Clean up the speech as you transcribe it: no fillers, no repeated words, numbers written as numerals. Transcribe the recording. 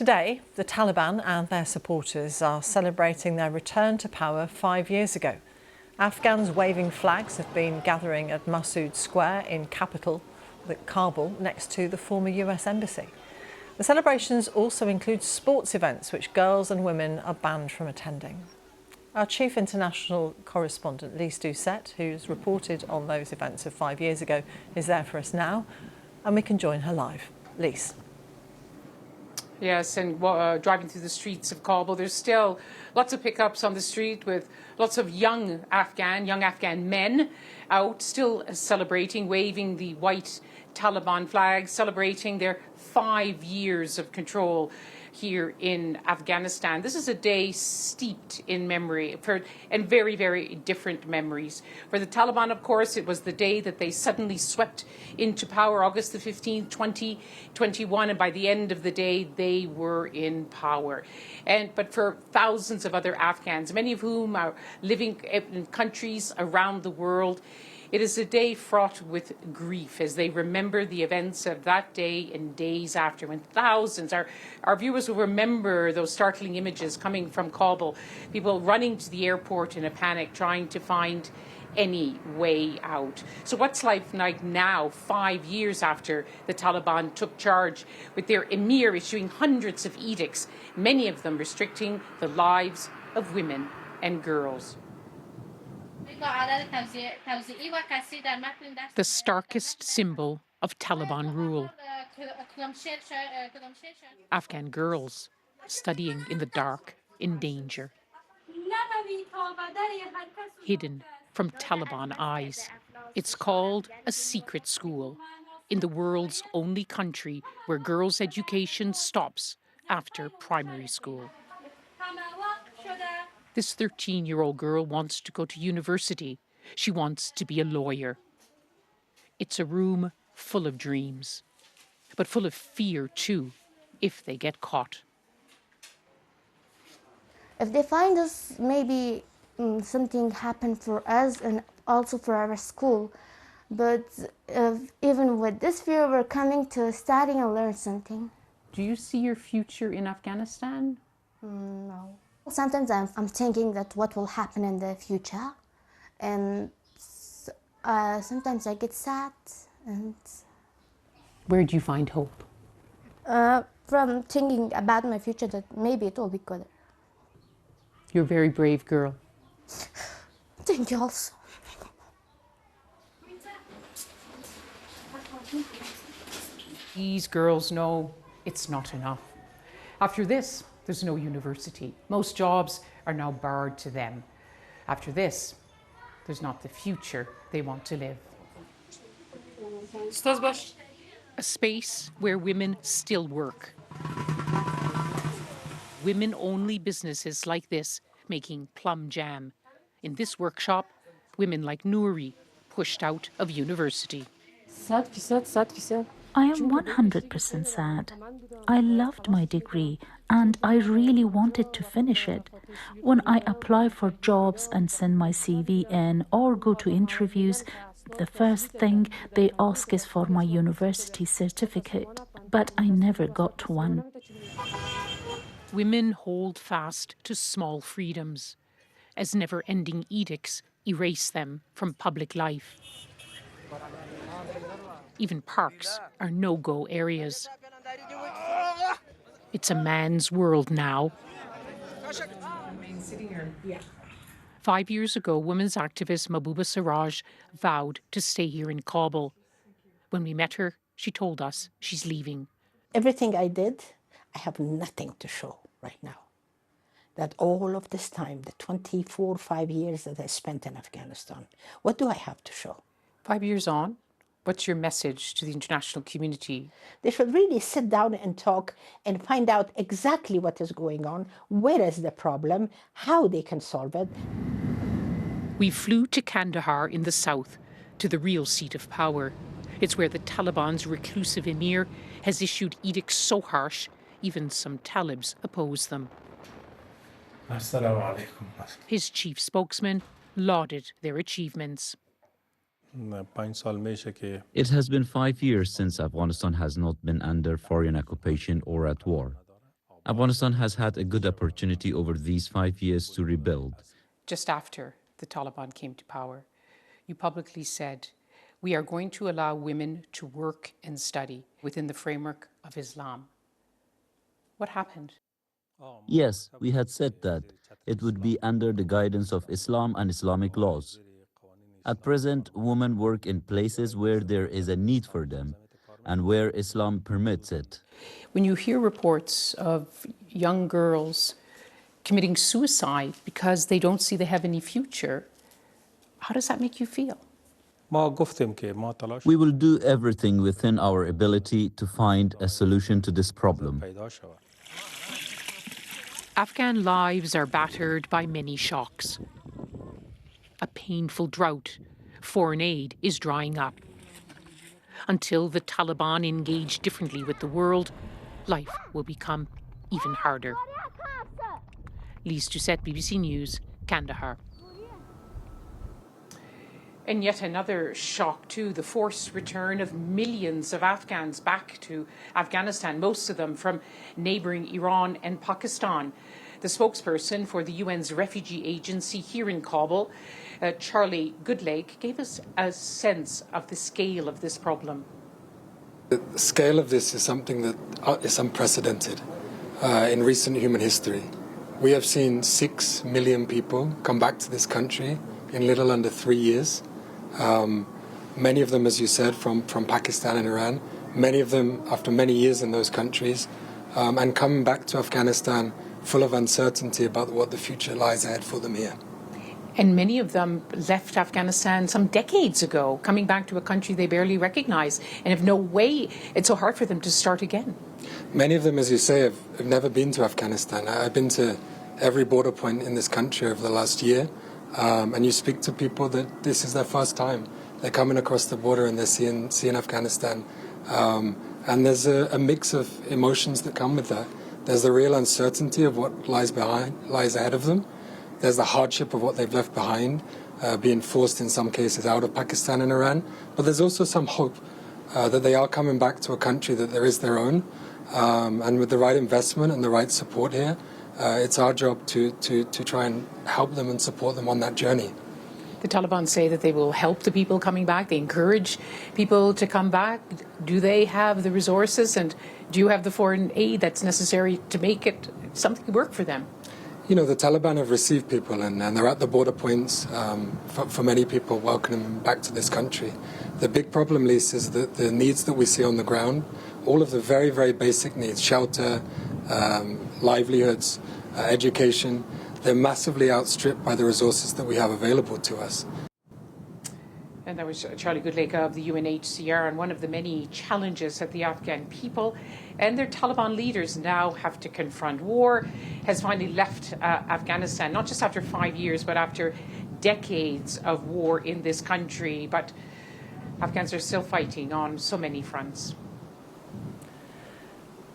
Today, the Taliban and their supporters are celebrating their return to power 5 years ago. Afghans waving flags have been gathering at Massoud Square in capital Kabul, next to the former US embassy. The celebrations also include sports events which girls and women are banned from attending. Our chief international correspondent, Lise Doucette, who's reported on those events of 5 years ago, is there for us now, and we can join her live. Lise. Yes, and driving through the streets of Kabul, there's still lots of pickups on the street with lots of young Afghan men out, still celebrating, waving the white Taliban flag, celebrating their 5 years of control here in Afghanistan. This is a day steeped in memory and very, very different memories. For the Taliban, of course, it was the day that they suddenly swept into power, August the 15th, 2021, and by the end of the day, they were in power. But for thousands of other Afghans, many of whom are living in countries around the world, it is a day fraught with grief as they remember the events of that day and days after, when thousands, our viewers will remember those startling images coming from Kabul, people running to the airport in a panic, trying to find any way out. So what's life like now, 5 years after the Taliban took charge, with their emir issuing hundreds of edicts, many of them restricting the lives of women and girls? The starkest symbol of Taliban rule. Afghan girls studying in the dark, in danger. Hidden from Taliban eyes. It's called a secret school, in the world's only country where girls' education stops after primary school. This 13-year-old girl wants to go to university. She wants to be a lawyer. It's a room full of dreams, but full of fear too, if they get caught. If they find us, maybe something happened for us and also for our school. But even with this fear, we're coming to study and learn something. Do you see your future in Afghanistan? No. Sometimes I'm thinking that what will happen in the future, and sometimes I get sad. And where do you find hope? From thinking about my future, that maybe it will be good. You're a very brave girl. Thank you also. These girls know it's not enough. After this, there's no university. Most jobs are now barred to them. After this, there's not the future they want to live. A space where women still work. Women-only businesses like this making plum jam. In this workshop, women like Nouri pushed out of university. I am 100% sad. I loved my degree and I really wanted to finish it. When I apply for jobs and send my CV in or go to interviews, the first thing they ask is for my university certificate, but I never got one. Women hold fast to small freedoms, as never-ending edicts erase them from public life. Even parks are no-go areas. It's a man's world now. 5 years ago, women's activist Mahbouba Siraj vowed to stay here in Kabul. When we met her, she told us she's leaving. Everything I did, I have nothing to show right now. That all of this time, the 5 years that I spent in Afghanistan, what do I have to show? 5 years on, what's your message to the international community? They should really sit down and talk and find out exactly what is going on, where is the problem, how they can solve it. We flew to Kandahar in the south, to the real seat of power. It's where the Taliban's reclusive emir has issued edicts so harsh, even some Talibs oppose them. His chief spokesman lauded their achievements. It has been 5 years since Afghanistan has not been under foreign occupation or at war. Afghanistan has had a good opportunity over these 5 years to rebuild. Just after the Taliban came to power, you publicly said, "We are going to allow women to work and study within the framework of Islam." What happened? Yes, we had said that it would be under the guidance of Islam and Islamic laws. At present, women work in places where there is a need for them and where Islam permits it. When you hear reports of young girls committing suicide because they don't see they have any future, how does that make you feel? We will do everything within our ability to find a solution to this problem. Afghan lives are battered by many shocks. A painful drought, foreign aid is drying up. Until the Taliban engage differently with the world, life will become even harder. Lise Doucette, BBC News, Kandahar. And yet another shock too, the forced return of millions of Afghans back to Afghanistan, most of them from neighbouring Iran and Pakistan. The spokesperson for the UN's refugee agency here in Kabul, Charlie Goodlake, gave us a sense of the scale of this problem. The scale of this is something that is unprecedented in recent human history. We have seen 6 million people come back to this country in little under 3 years. Many of them, as you said, from Pakistan and Iran, many of them after many years in those countries, and coming back to Afghanistan full of uncertainty about what the future lies ahead for them here. And many of them left Afghanistan some decades ago, coming back to a country they barely recognize and have no way. It's so hard for them to start again. Many of them, as you say, have never been to Afghanistan. I've been to every border point in this country over the last year, and you speak to people that this is their first time. They're coming across the border and they're seeing Afghanistan. And there's a mix of emotions that come with that. There's the real uncertainty of what lies ahead of them. There's the hardship of what they've left behind, being forced in some cases out of Pakistan and Iran. But there's also some hope that they are coming back to a country that there is their own. And with the right investment and the right support here, it's our job to try and help them and support them on that journey. The Taliban say that they will help the people coming back. They encourage people to come back. Do they have the resources and do you have the foreign aid that's necessary to make it something work for them? You know, the Taliban have received people and they're at the border points for many people welcoming them back to this country. The big problem, Lisa, is that the needs that we see on the ground, all of the very, very basic needs, shelter, livelihoods, education, they're massively outstripped by the resources that we have available to us. And that was Charlie Goodlake of the UNHCR, and one of the many challenges that the Afghan people and their Taliban leaders now have to confront. War has finally left Afghanistan, not just after 5 years, but after decades of war in this country. But Afghans are still fighting on so many fronts.